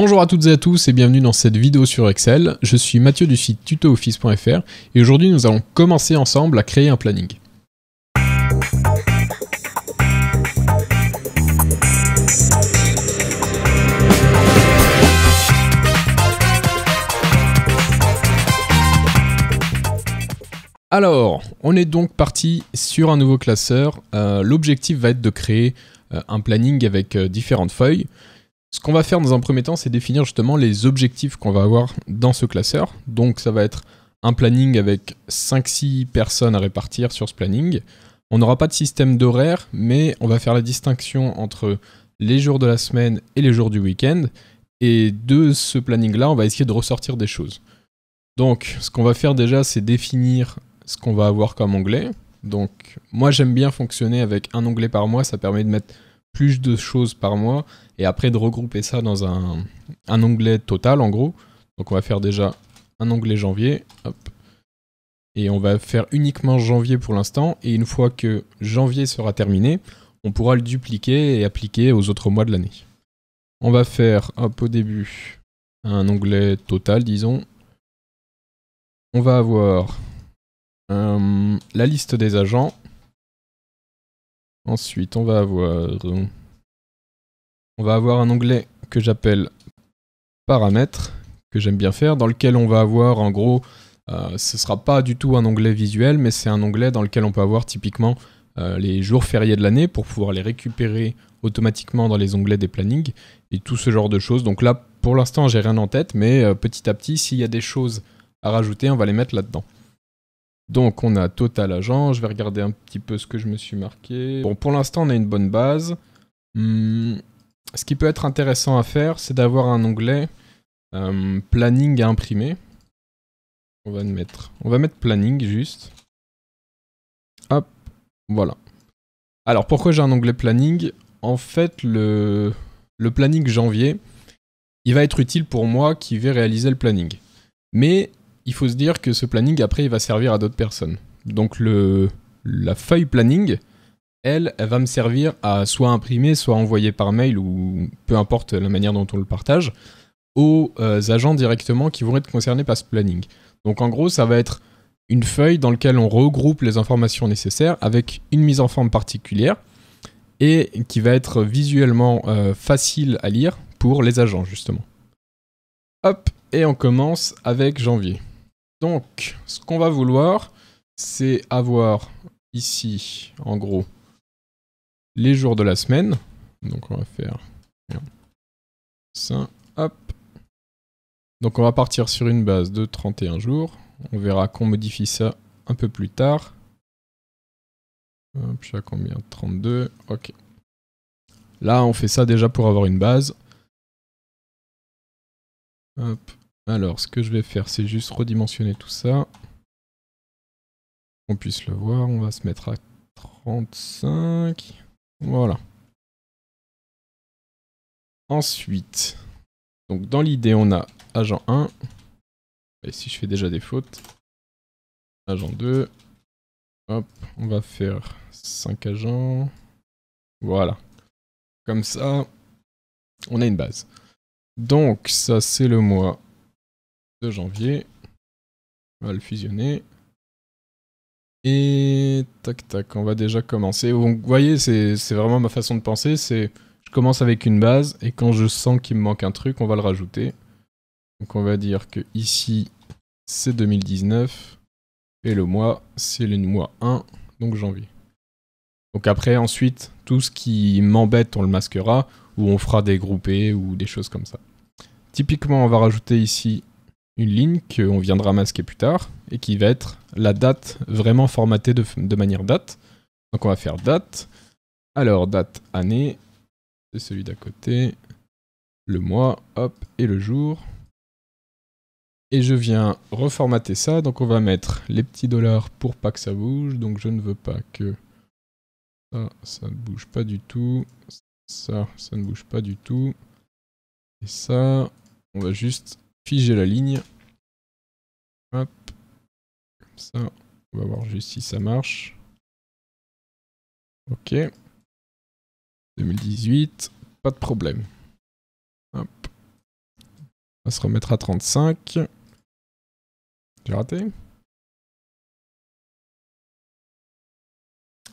Bonjour à toutes et à tous et bienvenue dans cette vidéo sur Excel. Je suis Mathieu du site tutooffice.fr et aujourd'hui nous allons commencer ensemble à créer un planning. Alors, on est donc parti sur un nouveau classeur. L'objectif va être de créer un planning avec différentes feuilles. Ce qu'on va faire dans un premier temps, c'est définir justement les objectifs qu'on va avoir dans ce classeur. Donc ça va être un planning avec 5-6 personnes à répartir sur ce planning. On n'aura pas de système d'horaire, mais on va faire la distinction entre les jours de la semaine et les jours du week-end. Et de ce planning-là, on va essayer de ressortir des choses. Donc ce qu'on va faire déjà, c'est définir ce qu'on va avoir comme onglet. Donc moi j'aime bien fonctionner avec un onglet par mois, ça permet de mettre plus de choses par mois et après de regrouper ça dans un onglet total en gros. Donc on va faire déjà un onglet janvier, hop. Et on va faire uniquement janvier pour l'instant et une fois que janvier sera terminé, on pourra le dupliquer et appliquer aux autres mois de l'année. On va faire hop, au début un onglet total disons. On va avoir la liste des agents. Ensuite, on va avoir un onglet que j'appelle paramètres, que j'aime bien faire, dans lequel on va avoir en gros, ce ne sera pas du tout un onglet visuel, mais c'est un onglet dans lequel on peut avoir typiquement les jours fériés de l'année pour pouvoir les récupérer automatiquement dans les onglets des plannings et tout ce genre de choses. Donc là, pour l'instant, j'ai rien en tête, mais petit à petit, s'il y a des choses à rajouter, on va les mettre là-dedans. Donc on a total agent, je vais regarder un petit peu ce que je me suis marqué. Bon, pour l'instant on a une bonne base. Ce qui peut être intéressant à faire, c'est d'avoir un onglet planning à imprimer. On va mettre planning juste. Hop, voilà. Alors pourquoi j'ai un onglet planning? En fait le planning janvier, il va être utile pour moi qui vais réaliser le planning. Mais il faut se dire que ce planning, après, il va servir à d'autres personnes. Donc la feuille planning, elle va me servir à soit imprimer, soit envoyer par mail, ou peu importe la manière dont on le partage, aux agents directement qui vont être concernés par ce planning. Donc en gros, ça va être une feuille dans laquelle on regroupe les informations nécessaires avec une mise en forme particulière et qui va être visuellement facile à lire pour les agents, justement. Hop, et on commence avec janvier. Donc, ce qu'on va vouloir, c'est avoir ici, en gros, les jours de la semaine. Donc, on va faire ça, hop. Donc, on va partir sur une base de 31 jours. On verra qu'on modifie ça un peu plus tard. Hop, je suis à combien? 32, ok. Là, on fait ça déjà pour avoir une base. Hop. Alors, ce que je vais faire, c'est juste redimensionner tout ça. On puisse le voir, on va se mettre à 35. Voilà. Ensuite, donc dans l'idée, on a agent 1. Et si je fais déjà des fautes, agent 2. Hop, on va faire 5 agents. Voilà. Comme ça, on a une base. Donc, ça, c'est le mois de janvier. On va le fusionner. Et tac tac, on va déjà commencer. Donc, vous voyez, c'est vraiment ma façon de penser. C'est je commence avec une base et quand je sens qu'il me manque un truc, on va le rajouter. Donc on va dire que ici c'est 2019 et le mois c'est le mois 1, donc janvier. Donc après ensuite tout ce qui m'embête on le masquera ou on fera des groupés ou des choses comme ça. Typiquement on va rajouter ici une ligne qu'on viendra masquer plus tard et qui va être la date vraiment formatée de manière date. Donc on va faire date. Alors date année, c'est celui d'à côté, le mois, hop, et le jour. Et je viens reformater ça, donc on va mettre les petits dollars pour pas que ça bouge, donc je ne veux pas que ça ne bouge pas du tout, ça ne bouge pas du tout, et ça, on va juste figer la ligne, hop, comme ça, on va voir juste si ça marche, ok, 2018, pas de problème, hop, va se remettre à 35. J'ai raté.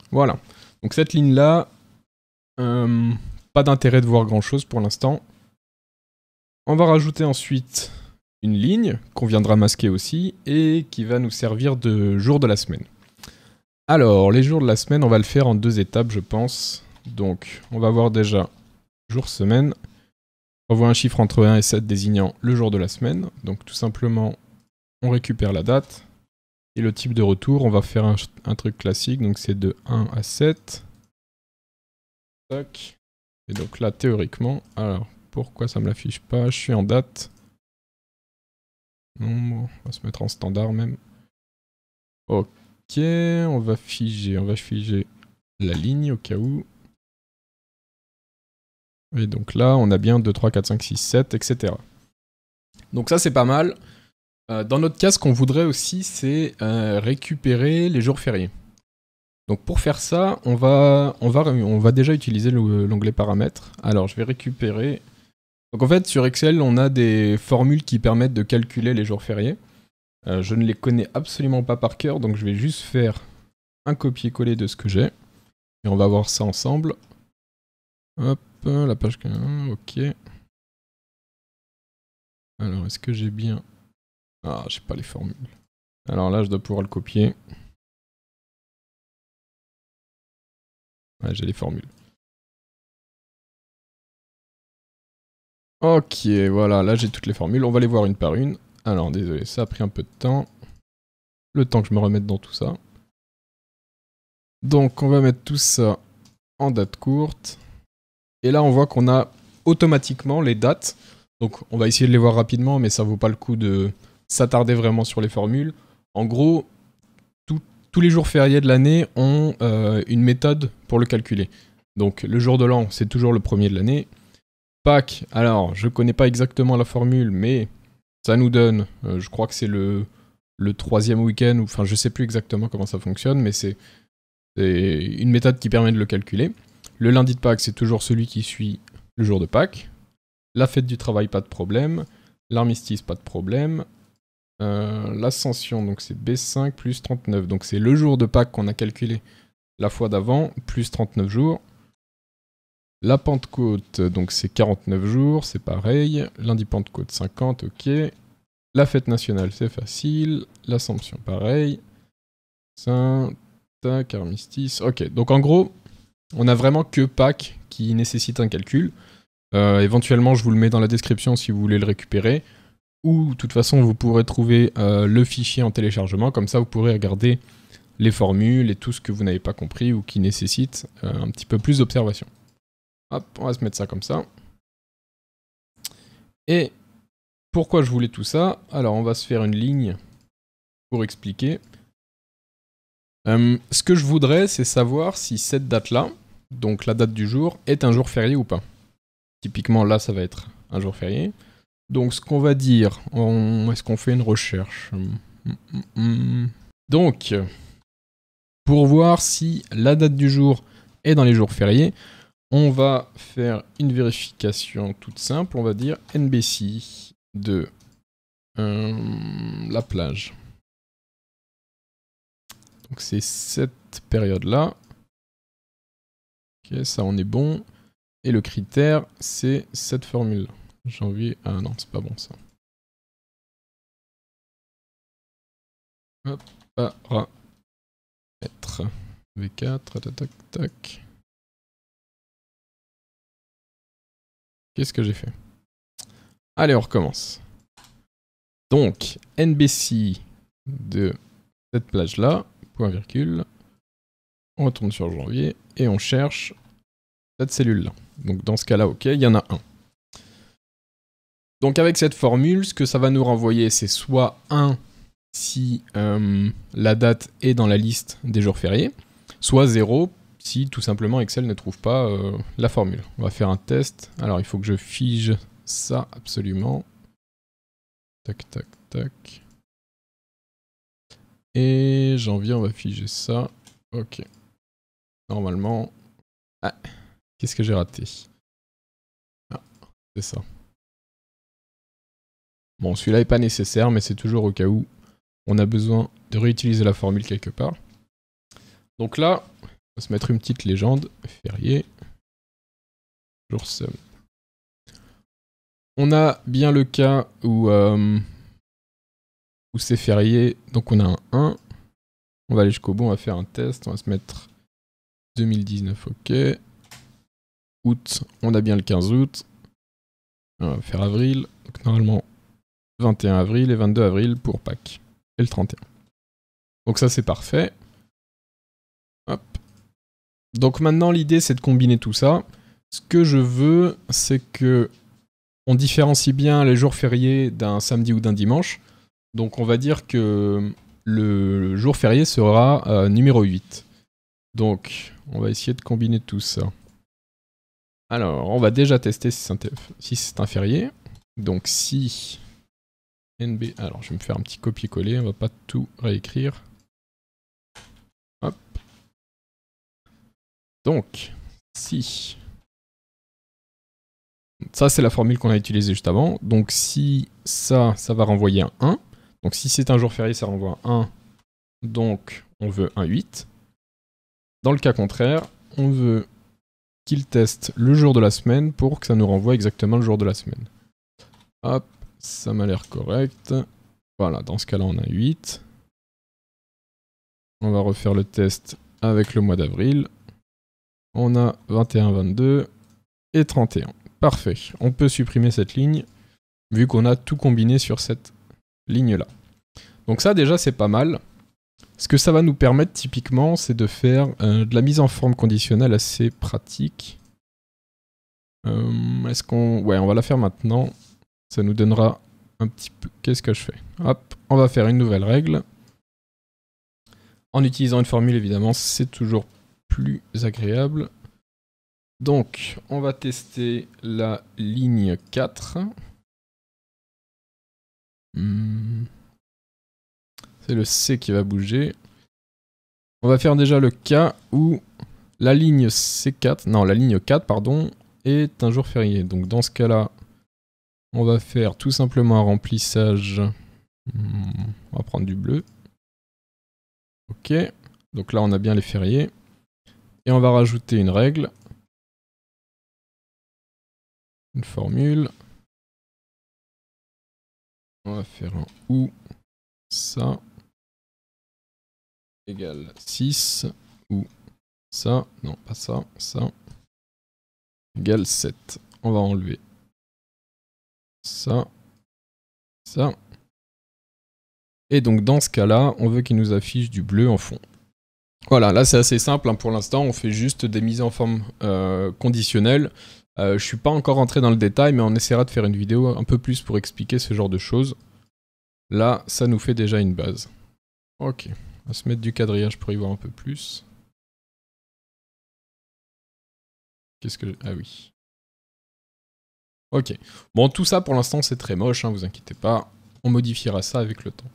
Voilà. Donc cette ligne-là, pas d'intérêt de voir grand-chose pour l'instant. On va rajouter ensuite une ligne qu'on viendra masquer aussi et qui va nous servir de jour de la semaine. Alors, les jours de la semaine, on va le faire en 2 étapes, je pense. Donc, on va voir déjà jour-semaine. On voit un chiffre entre 1 et 7 désignant le jour de la semaine. Donc, tout simplement, on récupère la date. Et le type de retour, on va faire un truc classique. Donc, c'est de 1 à 7. Tac. Et donc là, théoriquement, alors, pourquoi ça me l'affiche pas? Je suis en date. Non, on va se mettre en standard même. Ok, on va figer la ligne au cas où. Et donc là, on a bien 2, 3, 4, 5, 6, 7, etc. Donc ça, c'est pas mal. Dans notre cas, ce qu'on voudrait aussi, c'est récupérer les jours fériés. Donc pour faire ça, on va déjà utiliser l'onglet paramètres. Alors, je vais récupérer... Donc en fait, sur Excel, on a des formules qui permettent de calculer les jours fériés. Je ne les connais absolument pas par cœur, donc je vais juste faire un copier-coller de ce que j'ai. Et on va voir ça ensemble. Hop, la page 1, ok. Alors, est-ce que j'ai bien... Ah, j'ai pas les formules. Alors là, je dois pouvoir le copier. Ouais, j'ai les formules. Ok, voilà, là j'ai toutes les formules. On va les voir une par une. Alors, désolé, ça a pris un peu de temps. Le temps que je me remette dans tout ça. Donc, on va mettre tout ça en date courte. Et là, on voit qu'on a automatiquement les dates. Donc, on va essayer de les voir rapidement, mais ça vaut pas le coup de s'attarder vraiment sur les formules. En gros, tous les jours fériés de l'année ont une méthode pour le calculer. Donc, le jour de l'an, c'est toujours le premier de l'année. Pâques, alors, je connais pas exactement la formule, mais ça nous donne, je crois que c'est le 3e week-end, enfin, je sais plus exactement comment ça fonctionne, mais c'est une méthode qui permet de le calculer. Le lundi de Pâques, c'est toujours celui qui suit le jour de Pâques. La fête du travail, pas de problème. L'armistice, pas de problème. L'ascension, donc c'est B5 plus 39. Donc c'est le jour de Pâques qu'on a calculé la fois d'avant, plus 39 jours. La Pentecôte, donc c'est 49 jours, c'est pareil. Lundi Pentecôte, 50, ok. La fête nationale, c'est facile. L'Assomption, pareil. Saint, tac, armistice. Ok, donc en gros, on a vraiment que Pâques qui nécessite un calcul. Éventuellement, je vous le mets dans la description si vous voulez le récupérer. Ou, de toute façon, vous pourrez trouver le fichier en téléchargement. Comme ça, vous pourrez regarder les formules et tout ce que vous n'avez pas compris ou qui nécessite un petit peu plus d'observation. Hop, on va se mettre ça comme ça. Et pourquoi je voulais tout ça? Alors, on va se faire une ligne pour expliquer. Ce que je voudrais, c'est savoir si cette date-là, donc la date du jour, est un jour férié ou pas. Typiquement, là, ça va être un jour férié. Donc, ce qu'on va dire, est-ce qu'on fait une recherche? Donc, pour voir si la date du jour est dans les jours fériés, on va faire une vérification toute simple. On va dire NBC de la plage. Donc, c'est cette période-là. Ok, ça, on est bon. Et le critère, c'est cette formule-là. Janvier... Ah non, c'est pas bon ça. Hop, paramètre. V4, tac, tac, tac. Qu'est-ce que j'ai fait? Allez, on recommence. Donc, NBC de cette plage-là, point virgule. On retourne sur janvier et on cherche cette cellule-là. Donc dans ce cas-là, ok, il y en a un. Donc avec cette formule, ce que ça va nous renvoyer, c'est soit 1 si la date est dans la liste des jours fériés, soit 0 si tout simplement Excel ne trouve pas la formule. On va faire un test. Alors il faut que je fige ça absolument. Tac, tac, tac. Et janvier, on va figer ça. Ok. Normalement... Ah, qu'est-ce que j'ai raté? Ah, c'est ça. Bon, celui-là n'est pas nécessaire, mais c'est toujours au cas où on a besoin de réutiliser la formule quelque part. Donc là, on va se mettre une petite légende, férié, jour sum. On a bien le cas où c'est férié, donc on a un 1. On va aller jusqu'au bout, on va faire un test, on va se mettre 2019, ok. Août, on a bien le 15 août. On va faire avril, donc normalement 21 avril et 22 avril pour Pâques, et le 31. Donc ça c'est parfait. Hop. Donc maintenant l'idée c'est de combiner tout ça. Ce que je veux, c'est que on différencie bien les jours fériés d'un samedi ou d'un dimanche. Donc on va dire que le jour férié sera numéro 8. Donc on va essayer de combiner tout ça. Alors on va déjà tester si c'est un férié. Donc si NB... Alors je vais me faire un petit copier-coller, on va pas tout réécrire. Hop. Donc si... Ça, c'est la formule qu'on a utilisée juste avant. Donc, si ça va renvoyer un 1. Donc, si c'est un jour férié, ça renvoie un 1. Donc, on veut un 8. Dans le cas contraire, on veut qu'il teste le jour de la semaine pour que ça nous renvoie exactement le jour de la semaine. Hop, ça m'a l'air correct. Voilà, dans ce cas-là, on a 8. On va refaire le test avec le mois d'avril. On a 21, 22 et 31. Parfait, on peut supprimer cette ligne, vu qu'on a tout combiné sur cette ligne-là. Donc ça déjà c'est pas mal. Ce que ça va nous permettre typiquement, c'est de faire de la mise en forme conditionnelle assez pratique. Est-ce qu'on... Ouais, on va la faire maintenant. Ça nous donnera un petit peu... Qu'est-ce que je fais? Hop, on va faire une nouvelle règle. En utilisant une formule évidemment, c'est toujours plus agréable. Donc, on va tester la ligne 4. C'est le C qui va bouger. On va faire déjà le cas où la ligne C4, non, la ligne 4, pardon, est un jour férié. Donc, dans ce cas-là, on va faire tout simplement un remplissage. On va prendre du bleu. Ok. Donc là, on a bien les fériés. Et on va rajouter une règle. Une formule. On va faire un ou ça égale 6 ou ça, non pas ça, ça égale 7. On va enlever ça, ça. Et donc dans ce cas-là, on veut qu'il nous affiche du bleu en fond. Voilà, là c'est assez simple, hein, pour l'instant on fait juste des mises en forme conditionnelles. Je suis pas encore rentré dans le détail, mais on essaiera de faire une vidéo un peu plus pour expliquer ce genre de choses. Là, ça nous fait déjà une base. Ok, on va se mettre du quadrillage pour y voir un peu plus. Qu'est-ce que... Ah oui. Ok. Bon, tout ça pour l'instant c'est très moche, hein, vous inquiétez pas. On modifiera ça avec le temps.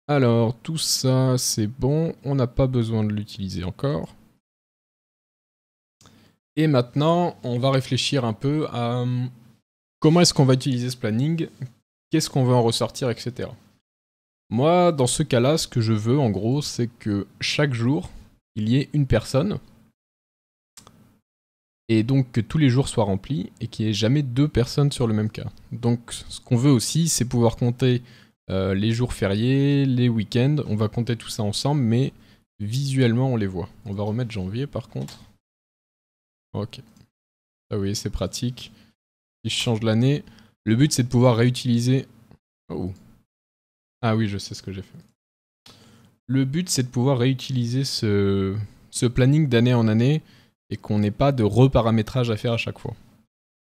Alors, tout ça c'est bon, on n'a pas besoin de l'utiliser encore. Et maintenant, on va réfléchir un peu à comment est-ce qu'on va utiliser ce planning, qu'est-ce qu'on veut en ressortir, etc. Moi, dans ce cas-là, ce que je veux, en gros, c'est que chaque jour, il y ait une personne, et donc que tous les jours soient remplis, et qu'il n'y ait jamais deux personnes sur le même cas. Donc, ce qu'on veut aussi, c'est pouvoir compter les jours fériés, les week-ends, on va compter tout ça ensemble, mais visuellement, on les voit. On va remettre janvier, par contre. Ok. Ah oui, c'est pratique. Si je change l'année, le but c'est de pouvoir réutiliser... Oh. Ah oui, je sais ce que j'ai fait. Le but c'est de pouvoir réutiliser ce planning d'année en année et qu'on n'ait pas de reparamétrage à faire à chaque fois.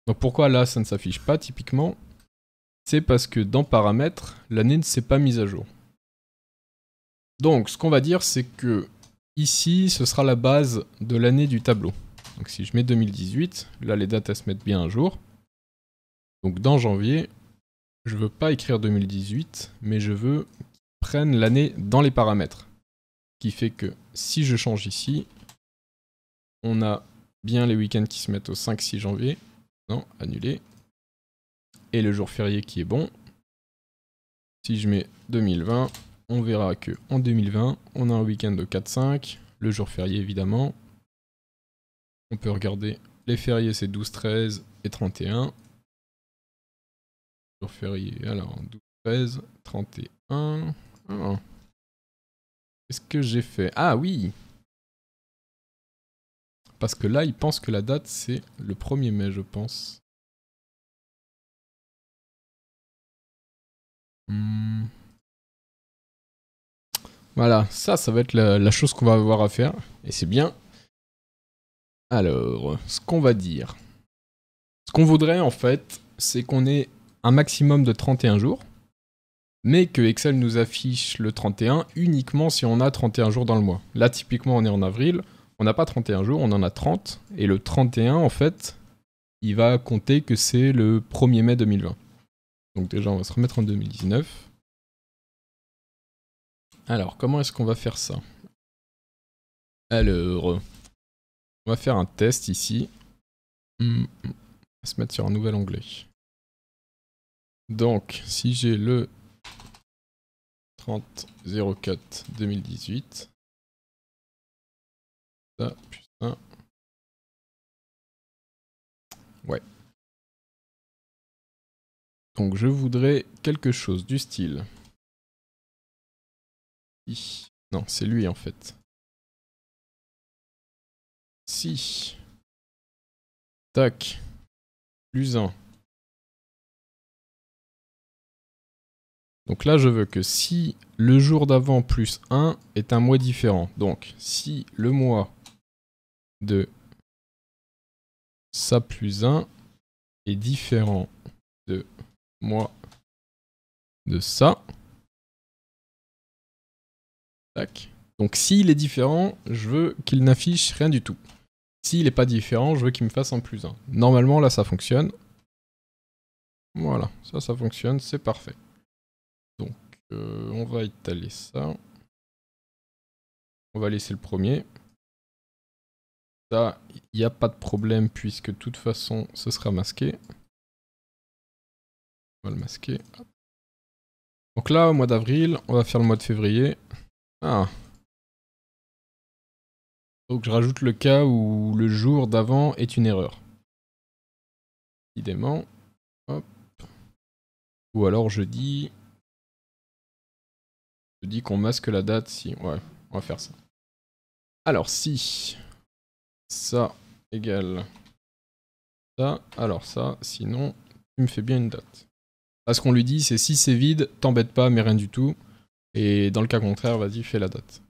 Donc pourquoi là ça ne s'affiche pas typiquement? C'est parce que dans paramètres, l'année ne s'est pas mise à jour. Donc ce qu'on va dire c'est que ici ce sera la base de l'année du tableau. Donc si je mets 2018, là les dates elles se mettent bien à jour. Donc dans janvier, je veux pas écrire 2018, mais je veux qu'ils prennent l'année dans les paramètres. Ce qui fait que si je change ici, on a bien les week-ends qui se mettent au 5-6 janvier. Non, annulé. Et le jour férié qui est bon. Si je mets 2020, on verra que en 2020, on a un week-end de 4-5, le jour férié évidemment. On peut regarder les fériés, c'est 12, 13 et 31. Jour férié, alors 12, 13, 31. Oh. Qu'est-ce que j'ai fait? Ah oui! Parce que là, il pense que la date, c'est le 1er mai, je pense. Voilà, ça va être la chose qu'on va avoir à faire. Et c'est bien. Alors, ce qu'on va dire. Ce qu'on voudrait, en fait, c'est qu'on ait un maximum de 31 jours. Mais que Excel nous affiche le 31 uniquement si on a 31 jours dans le mois. Là, typiquement, on est en avril. On n'a pas 31 jours, on en a 30. Et le 31, en fait, il va compter que c'est le 1er mai 2020. Donc déjà, on va se remettre en 2019. Alors, comment est-ce qu'on va faire ça? Alors, on va faire un test ici. On va se mettre sur un nouvel onglet. Donc, si j'ai le 30-04-2018, ça, plus 1. Ouais. Donc, je voudrais quelque chose du style. Non, c'est lui en fait. Si. Tac. Plus 1. Donc là, je veux que si le jour d'avant plus 1 est un mois différent. Donc, si le mois de ça plus 1 est différent de mois de ça. Tac. Donc s'il est différent, je veux qu'il n'affiche rien du tout. S'il n'est pas différent, je veux qu'il me fasse un plus 1. Normalement, là, ça fonctionne. Voilà, ça fonctionne, c'est parfait. Donc, on va étaler ça. On va laisser le premier. Ça, il n'y a pas de problème puisque de toute façon, ce sera masqué. On va le masquer. Donc là, au mois d'avril, on va faire le mois de février. Ah. Donc je rajoute le cas où le jour d'avant est une erreur. Évidemment. Hop. Ou alors je dis qu'on masque la date si... Ouais, on va faire ça. Alors si ça égale ça, alors ça, sinon, tu me fais bien une date. Là, ce qu'on lui dit, c'est si c'est vide, t'embête pas, mais rien du tout. Et dans le cas contraire, vas-y, fais la date.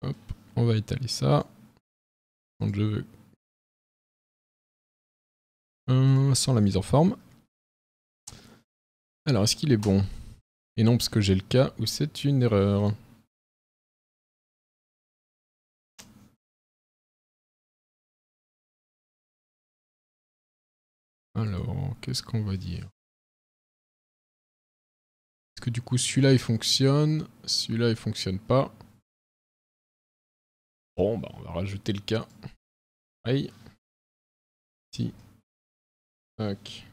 Hop, on va étaler ça. Donc je veux... sans la mise en forme. Alors, est-ce qu'il est bon? Et non, parce que j'ai le cas où c'est une erreur. Alors, qu'est-ce qu'on va dire? Est-ce que du coup, celui-là, il fonctionne? Celui-là, il fonctionne pas. Bon, bah, on va rajouter le cas. Aïe. Si. Tac.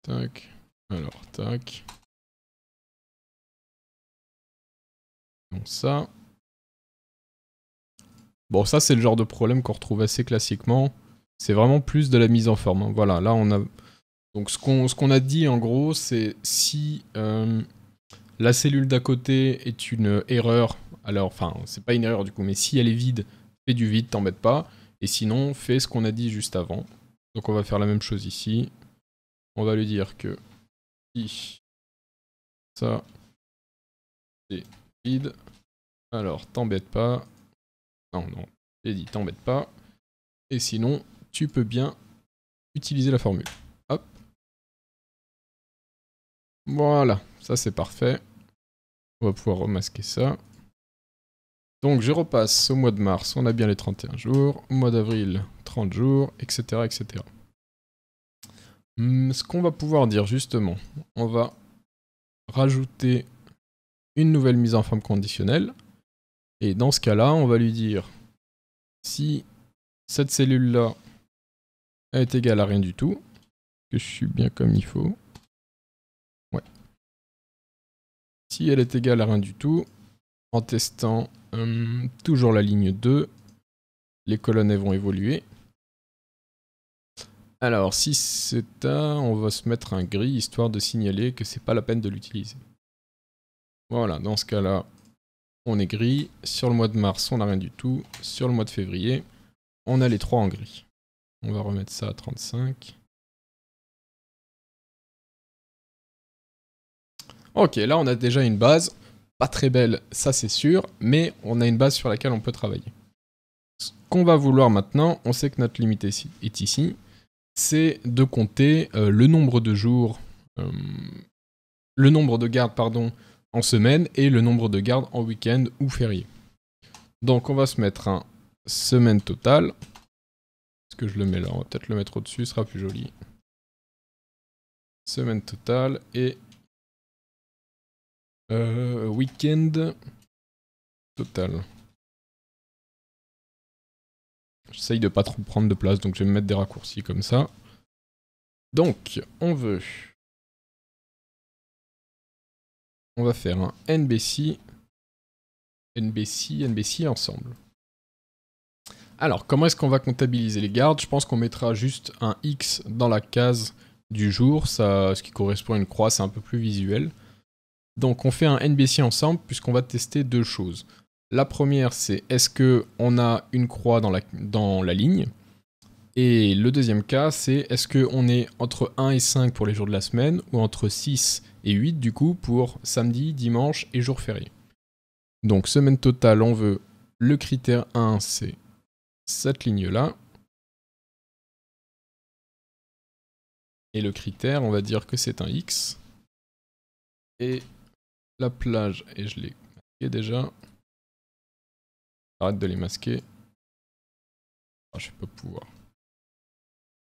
Tac. Alors, tac. Donc ça. Bon, ça, c'est le genre de problème qu'on retrouve assez classiquement. C'est vraiment plus de la mise en forme. Hein. Voilà, là, on a... Donc, ce qu'on a dit, en gros, c'est si la cellule d'à côté est une erreur, alors, enfin, c'est pas une erreur du coup, mais si elle est vide, fais du vide, t'embête pas. Et sinon, fais ce qu'on a dit juste avant. Donc, on va faire la même chose ici. On va lui dire que si ça, c'est vide, alors, t'embête pas. Non, non, j'ai dit, t'embête pas. Et sinon, tu peux bien utiliser la formule. Hop. Voilà, ça c'est parfait. On va pouvoir remasquer ça. Donc je repasse au mois de mars, on a bien les 31 jours. Au mois d'avril, 30 jours, etc. etc. Ce qu'on va pouvoir dire justement, on va rajouter une nouvelle mise en forme conditionnelle. Et dans ce cas-là, on va lui dire si cette cellule-là est égale à rien du tout, que je suis bien comme il faut. Ouais. si elle est égale à rien du tout, en testant toujours la ligne 2, les colonnes elles vont évoluer. Alors si c'est à, on va se mettre un gris histoire de signaler que c'est pas la peine de l'utiliser. Voilà, dans ce cas-là, on est gris. Sur le mois de mars, on n'a rien du tout. Sur le mois de février, on a les 3 en gris. On va remettre ça à 35. Ok, là on a déjà une base. Pas très belle, ça c'est sûr, mais on a une base sur laquelle on peut travailler. Ce qu'on va vouloir maintenant, on sait que notre limite est ici, c'est de compter le nombre de jours, le nombre de gardes, pardon, en semaine et le nombre de gardes en week-end ou férié. Donc on va se mettre un semaine totale. Est-ce que je le mets là? On va peut-être le mettre au-dessus, ce sera plus joli. Semaine totale et week-end total. J'essaye de pas trop prendre de place, donc je vais me mettre des raccourcis comme ça. Donc, on va faire un NBC ensemble. Alors, comment est-ce qu'on va comptabiliser les gardes? Je pense qu'on mettra juste un X dans la case du jour, ça, ce qui correspond à une croix, c'est un peu plus visuel. Donc on fait un NBC ensemble puisqu'on va tester 2 choses. La première, c'est est-ce qu'on a une croix dans la ligne? Et le deuxième cas, c'est est-ce qu'on est entre 1 et 5 pour les jours de la semaine ou entre 6 et 8 du coup pour samedi, dimanche et jour férié. Donc semaine totale, on veut le critère 1, c'est cette ligne-là. Et le critère, on va dire que c'est un X. Et la plage, et je l'ai masqué déjà. Arrête de les masquer. Ah, je vais pas pouvoir.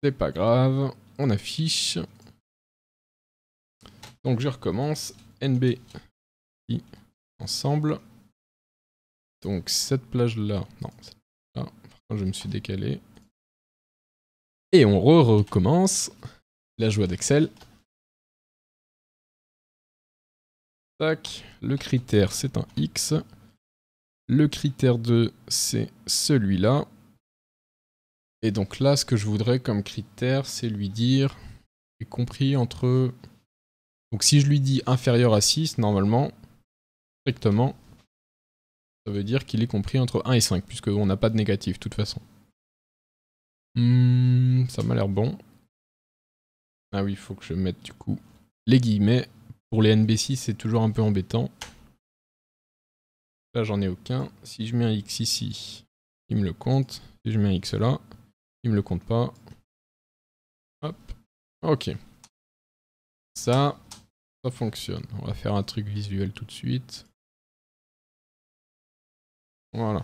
C'est pas grave, on affiche. Donc je recommence. NB ensemble. Donc cette plage-là. Non, là. Par contre, je me suis décalé. Et on recommence. La joie d'Excel. Tac. Le critère, c'est un X. Le critère 2, c'est celui-là. Et donc là, ce que je voudrais comme critère, c'est lui dire, y compris entre... Donc si je lui dis inférieur à 6, normalement, strictement, ça veut dire qu'il est compris entre 1 et 5, puisqu'on n'a pas de négatif, de toute façon. Ça m'a l'air bon. Ah oui, il faut que je mette du coup les guillemets. Pour les NBC, c'est toujours un peu embêtant. Là, j'en ai aucun. Si je mets un X ici, il me le compte. Si je mets un X là, il me le compte pas. Hop. Ok. Ça fonctionne. On va faire un truc visuel tout de suite. Voilà.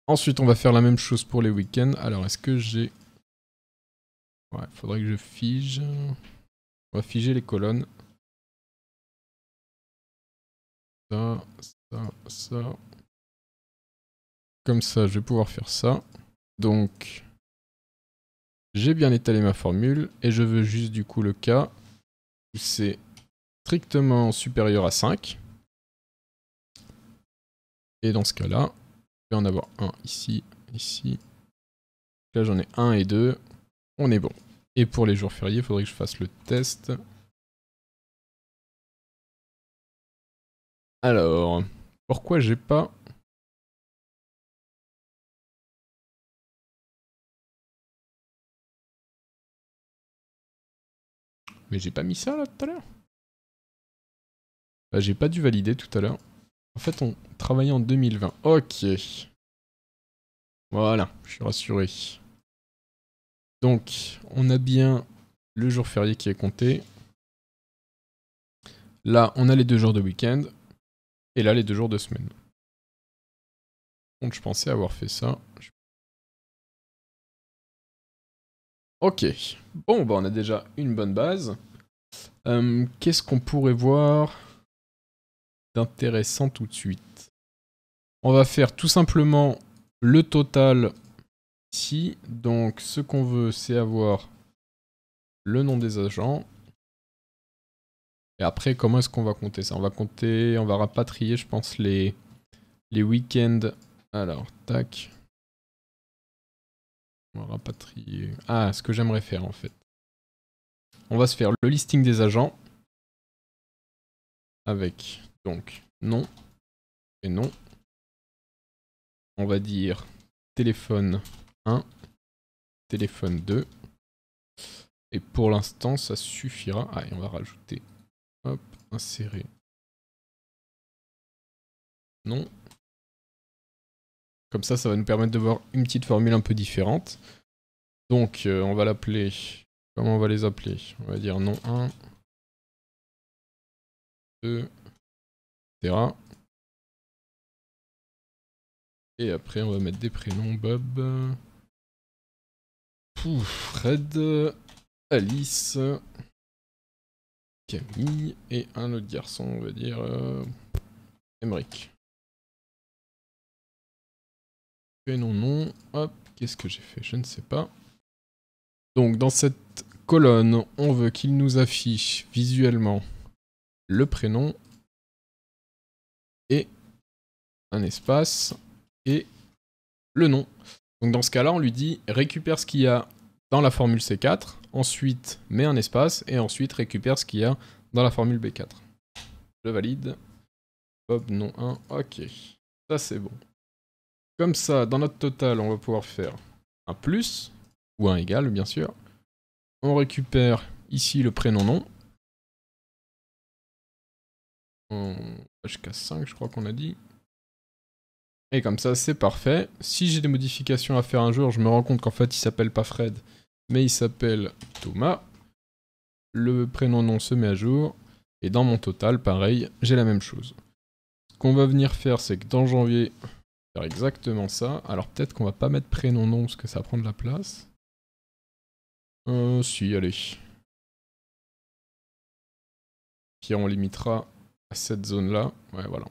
Ensuite, on va faire la même chose pour les week-ends. Alors, est-ce que j'ai... Ouais, il faudrait que je fige. On va figer les colonnes. Ça, ça, ça. Comme ça, je vais pouvoir faire ça. Donc, j'ai bien étalé ma formule. Et je veux juste du coup le cas où c'est strictement supérieur à 5. Et dans ce cas-là, je vais en avoir un ici, ici. Là, j'en ai 1 et 2. On est bon. Et pour les jours fériés, il faudrait que je fasse le test. Alors, pourquoi j'ai pas... Mais j'ai pas mis ça là tout à l'heure. Bah, j'ai pas dû valider tout à l'heure. En fait, on travaillait en 2020. Ok. Voilà, je suis rassuré. Donc, on a bien le jour férié qui est compté. Là, on a les 2 jours de week-end. Et là, les 2 jours de semaine. Donc, je pensais avoir fait ça. Ok. Bon, bah, on a déjà une bonne base. Qu'est-ce qu'on pourrait voir d'intéressant tout de suite? On va faire tout simplement le total ici. Donc, ce qu'on veut, c'est avoir le nom des agents. Et après, comment est-ce qu'on va compter ça? On va rapatrier, je pense, les week-ends. Alors, tac. On va rapatrier... Ah, ce que j'aimerais faire, en fait. On va se faire le listing des agents. Avec, donc, nom et nom. On va dire téléphone 1, téléphone 2. Et pour l'instant, ça suffira. Ah, et on va rajouter. Hop, insérer. Non. Comme ça va nous permettre de voir une petite formule un peu différente. Donc, on va l'appeler... Comment on va les appeler? On va dire nom 1, 2, etc. Et après, on va mettre des prénoms. Bob... Fred... Alice... Camille... Et un autre garçon, on va dire... Emric. Prénom, nom... Hop, qu'est-ce que j'ai fait? Je ne sais pas. Donc, dans cette colonne, on veut qu'il nous affiche visuellement le prénom et un espace et le nom. Donc dans ce cas-là, on lui dit récupère ce qu'il y a dans la formule C4, ensuite mets un espace et ensuite récupère ce qu'il y a dans la formule B4. Je valide. Bob nom 1, ok. Ça c'est bon. Comme ça, dans notre total, on va pouvoir faire un plus, ou un égal bien sûr. On récupère ici le prénom nom. Jusqu'à 5 je crois qu'on a dit. Et comme ça c'est parfait. Si j'ai des modifications à faire un jour, je me rends compte qu'en fait il s'appelle pas Fred, mais il s'appelle Thomas. Le prénom nom se met à jour. Et dans mon total, pareil, j'ai la même chose. Ce qu'on va venir faire, c'est que dans janvier, faire exactement ça. Alors peut-être qu'on va pas mettre prénom nom parce que ça prend de la place. Si, allez. Puis on limitera à cette zone-là. Ouais, voilà.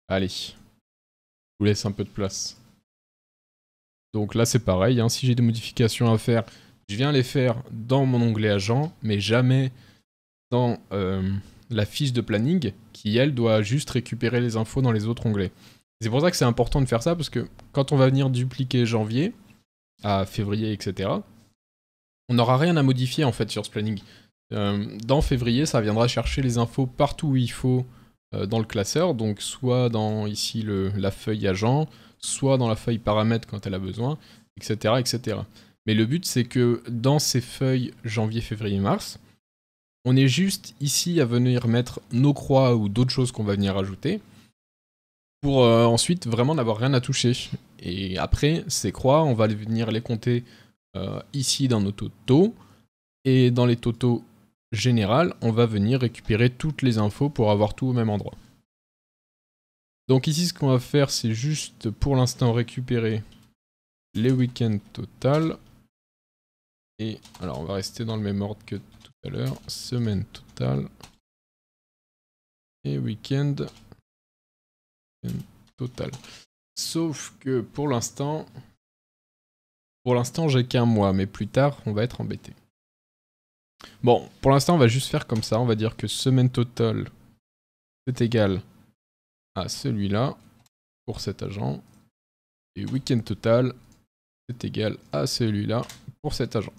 Allez. Je vous laisse un peu de place. Donc là, c'est pareil. Hein. Si j'ai des modifications à faire, je viens les faire dans mon onglet agent, mais jamais dans la fiche de planning, qui, elle, doit juste récupérer les infos dans les autres onglets. C'est pour ça que c'est important de faire ça, parce que quand on va venir dupliquer janvier à février, etc., on n'aura rien à modifier, en fait, sur ce planning. Dans février, ça viendra chercher les infos partout où il faut dans le classeur, donc soit dans ici la feuille agent, soit dans la feuille paramètres quand elle a besoin, etc., etc. Mais le but, c'est que dans ces feuilles janvier, février, mars, on est juste ici à venir mettre nos croix ou d'autres choses qu'on va venir ajouter, pour ensuite vraiment n'avoir rien à toucher. Et après, ces croix, on va venir les compter ici dans nos totaux, et dans les totaux général, on va venir récupérer toutes les infos pour avoir tout au même endroit. Donc ici, ce qu'on va faire, c'est juste pour l'instant récupérer les week-ends total. Et alors, on va rester dans le même ordre que tout à l'heure. Semaine totale. Et week-end total. Sauf que pour l'instant, j'ai qu'un mois, mais plus tard, on va être embêté. Bon, pour l'instant, on va juste faire comme ça. On va dire que semaine totale, c'est égal à celui-là, pour cet agent. Et week-end total, c'est égal à celui-là, pour cet agent.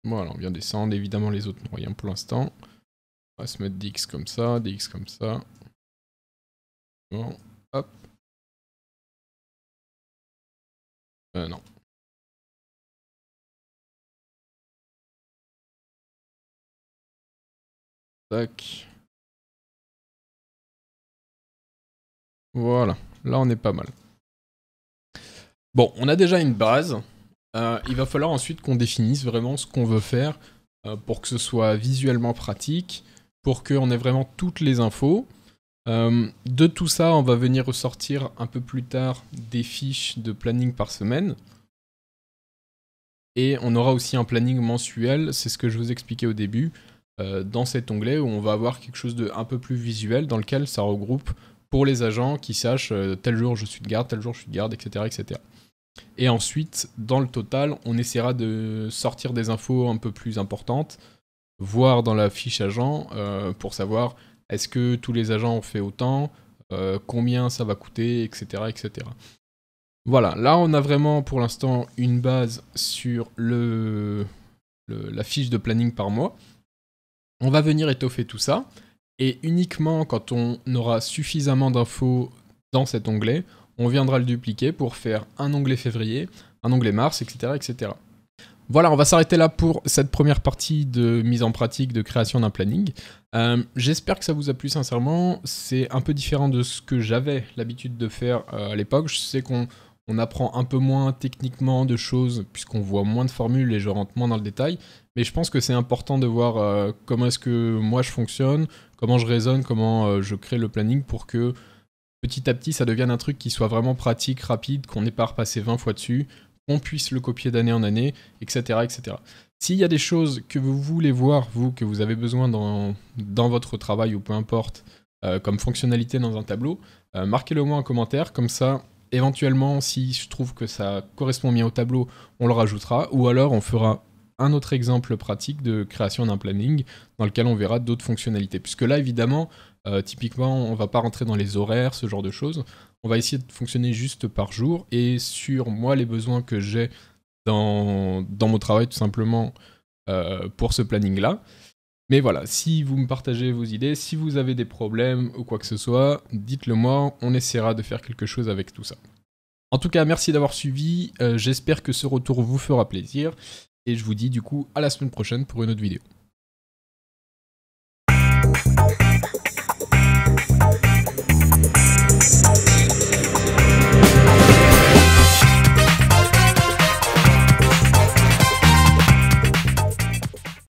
Voilà, on vient descendre. Évidemment, les autres n'ont rien pour l'instant. On va se mettre dx comme ça, dx comme ça. Bon, hop. Non. Tac. Voilà, là on est pas mal. Bon, on a déjà une base. Il va falloir ensuite qu'on définisse vraiment ce qu'on veut faire pour que ce soit visuellement pratique, pour qu'on ait vraiment toutes les infos. De tout ça, on va venir ressortir un peu plus tard des fiches de planning par semaine. Et on aura aussi un planning mensuel, c'est ce que je vous expliquais au début, dans cet onglet où on va avoir quelque chose de un peu plus visuel dans lequel ça regroupe pour les agents qui sachent tel jour je suis de garde, tel jour je suis de garde, etc. etc. Et ensuite, dans le total, on essaiera de sortir des infos un peu plus importantes, voir dans la fiche agent pour savoir est-ce que tous les agents ont fait autant, combien ça va coûter, etc., etc. Voilà, là on a vraiment pour l'instant une base sur la fiche de planning par mois. On va venir étoffer tout ça, et uniquement quand on aura suffisamment d'infos dans cet onglet, on viendra le dupliquer pour faire un onglet février, un onglet mars, etc., etc. Voilà, on va s'arrêter là pour cette première partie de mise en pratique de création d'un planning. J'espère que ça vous a plu sincèrement. C'est un peu différent de ce que j'avais l'habitude de faire à l'époque. Je sais qu'on apprend un peu moins techniquement de choses puisqu'on voit moins de formules et je rentre moins dans le détail. Mais je pense que c'est important de voir comment est-ce que moi je fonctionne, comment je raisonne, comment je crée le planning pour que petit à petit ça devienne un truc qui soit vraiment pratique, rapide, qu'on n'ait pas repassé 20 fois dessus, qu'on puisse le copier d'année en année, etc., etc. S'il y a des choses que vous voulez voir, vous, que vous avez besoin dans votre travail ou peu importe, comme fonctionnalité dans un tableau, marquez-le moi en commentaire, comme ça, éventuellement, si je trouve que ça correspond bien au tableau, on le rajoutera, ou alors on fera un autre exemple pratique de création d'un planning dans lequel on verra d'autres fonctionnalités. Puisque là, évidemment, typiquement, on va pas rentrer dans les horaires, ce genre de choses. On va essayer de fonctionner juste par jour et sur moi les besoins que j'ai dans mon travail tout simplement pour ce planning-là. Mais voilà, si vous me partagez vos idées, si vous avez des problèmes ou quoi que ce soit, dites-le moi, on essaiera de faire quelque chose avec tout ça. En tout cas, merci d'avoir suivi, j'espère que ce retour vous fera plaisir et je vous dis du coup à la semaine prochaine pour une autre vidéo.